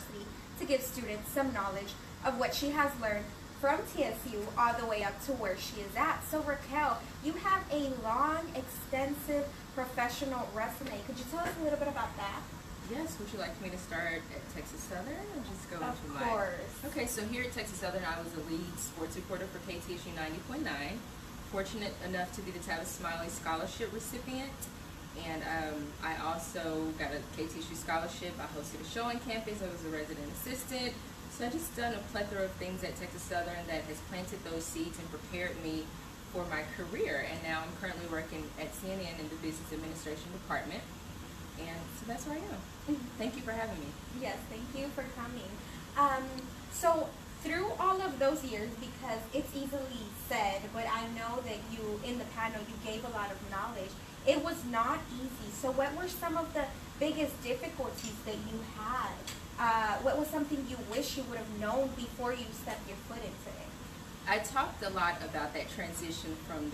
University to give students some knowledge of what she has learned from TSU all the way up to where she is at. So Raquel, you have a long, extensive professional resume. Could you tell us a little bit about that? Yes, would you like me to start at Texas Southern and just go Of into course. Okay, so here at Texas Southern, I was a lead sports reporter for KTSU 90.9. Fortunate enough to be the Tavis Smiley Scholarship recipient. And I also got a KTSU scholarship. I hosted a show on campus. I was a resident assistant. So I just done a plethora of things at Texas Southern that has planted those seeds and prepared me for my career. And now I'm currently working at CNN in the Business Administration Department. And so that's where I am. Thank you for having me. Yes, thank you for coming. So through all of those years, because it's easily said, but I know that you, in the panel, you gave a lot of knowledge. It was not easy. So what were some of the biggest difficulties that you had? What was something you wish you would have known before you stepped your foot into it? I talked a lot about that transition from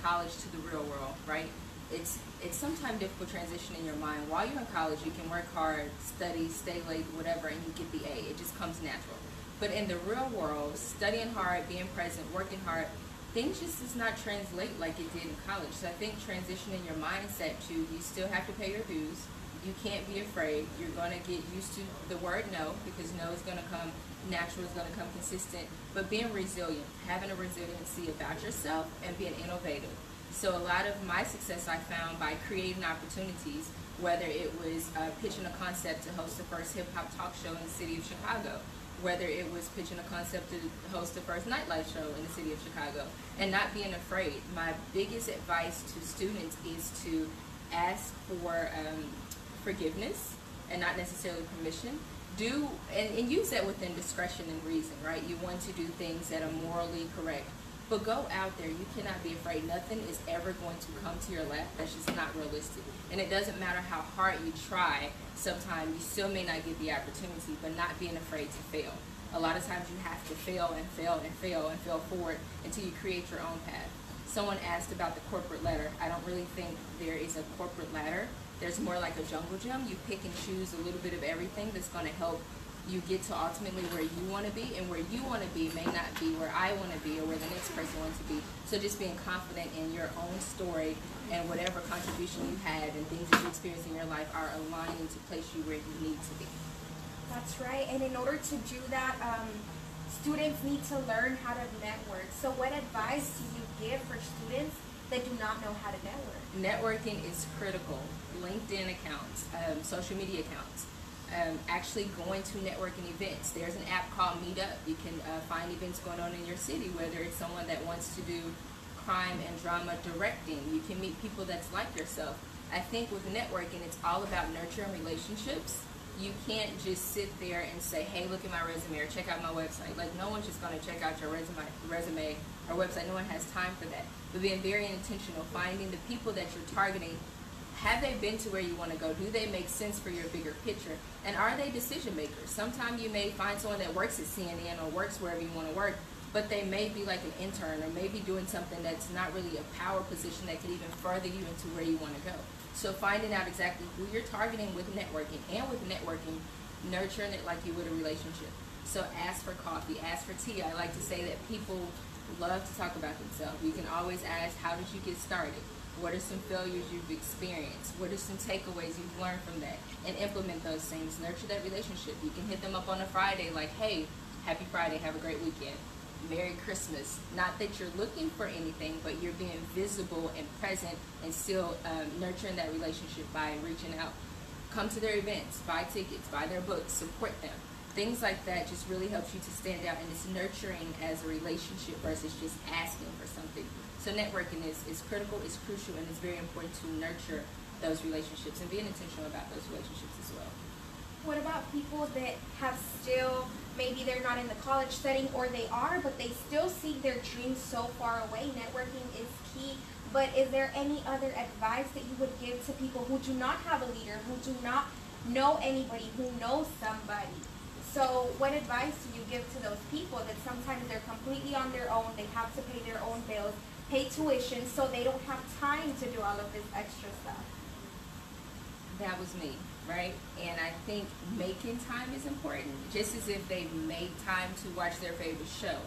college to the real world, right? It's sometimes difficult transition in your mind. While you're in college, you can work hard, study, stay late, whatever, and you get the A. It just comes natural. But in the real world, studying hard, being present, working hard, things just does not translate like it did in college. So I think transitioning your mindset to you still have to pay your dues. You can't be afraid. You're going to get used to the word no, because no is going to come natural, is going to come consistent. But being resilient, having a resiliency about yourself and being innovative. So a lot of my success I found by creating opportunities, whether it was pitching a concept to host the first hip-hop talk show in the city of Chicago, whether it was pitching a concept to host the first nightlife show in the city of Chicago, and not being afraid. My biggest advice to students is to ask for forgiveness and not necessarily permission. Do and use that within discretion and reason, right? You want to do things that are morally correct. But go out there. You cannot be afraid. Nothing is ever going to come to your lap. That's just not realistic. And it doesn't matter how hard you try. Sometimes you still may not get the opportunity, but not being afraid to fail. A lot of times you have to fail and fail and fail and fail forward until you create your own path. Someone asked about the corporate ladder. I don't really think there is a corporate ladder. There's more like a jungle gym. You pick and choose a little bit of everything that's going to help you get to ultimately where you want to be, and where you want to be may not be where I want to be or where the next person wants to be. So just being confident in your own story and whatever contribution you had and things that you experienced in your life are aligning to place you where you need to be. That's right. And in order to do that, students need to learn how to network. So what advice do you give for students that do not know how to network? Networking is critical. LinkedIn accounts, social media accounts. Actually going to networking events. There's an app called Meetup. You can find events going on in your city, whether it's someone that wants to do crime and drama directing. You can meet people that's like yourself. I think with networking, it's all about nurturing relationships. You can't just sit there and say, hey, look at my resume or check out my website. Like, no one's just going to check out your resume or website. No one has time for that. But being very intentional, finding the people that you're targeting. Have they been to where you want to go? Do they make sense for your bigger picture? And are they decision makers? Sometimes you may find someone that works at CNN or works wherever you want to work, but they may be like an intern or maybe doing something that's not really a power position that could even further you into where you want to go. So finding out exactly who you're targeting with networking, and with networking, nurturing it like you would a relationship. So ask for coffee, ask for tea. I like to say that people love to talk about themselves. You can always ask, how did you get started? What are some failures you've experienced? What are some takeaways you've learned from that? And implement those things. Nurture that relationship. You can hit them up on a Friday like, hey, happy Friday, have a great weekend. Merry Christmas. Not that you're looking for anything, but you're being visible and present and still nurturing that relationship by reaching out. Come to their events, buy tickets, buy their books, support them. Things like that just really helps you to stand out, and it's nurturing as a relationship versus just asking for something. So networking is critical, it's crucial, and it's very important to nurture those relationships and being intentional about those relationships as well. What about people that have still, maybe they're not in the college setting, or they are, but they still see their dreams so far away? Networking is key, but is there any other advice that you would give to people who do not have a leader, who do not know anybody, who knows somebody? So what advice do you give to those people that sometimes they're completely on their own, they have to pay their own bills, pay tuition, so they don't have time to do all of this extra stuff? That was me. right? And I think making time is important, just as if they made time to watch their favorite show,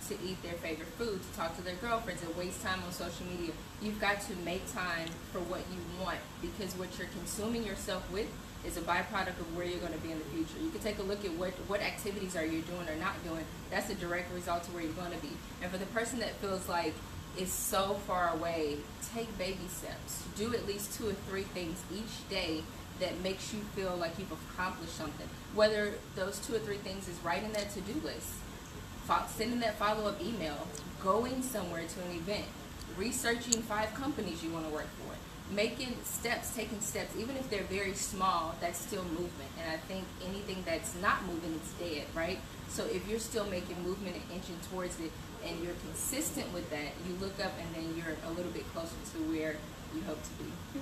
to eat their favorite food, to talk to their girlfriends, and waste time on social media. You've got to make time for what you want, because what you're consuming yourself with is a byproduct of where you're going to be in the future. You can take a look at what activities are you doing or not doing. That's a direct result to where you're going to be. And for the person that feels like it's so far away, take baby steps. Do at least 2 or 3 things each day that makes you feel like you've accomplished something. Whether those 2 or 3 things is writing that to-do list, sending that follow-up email, going somewhere to an event, researching 5 companies you want to work for, making steps, taking steps, even if they're very small, that's still movement. And I think anything that's not moving is dead, right? So if you're still making movement and inching towards it, and you're consistent with that, you look up and then you're a little bit closer to where you hope to be.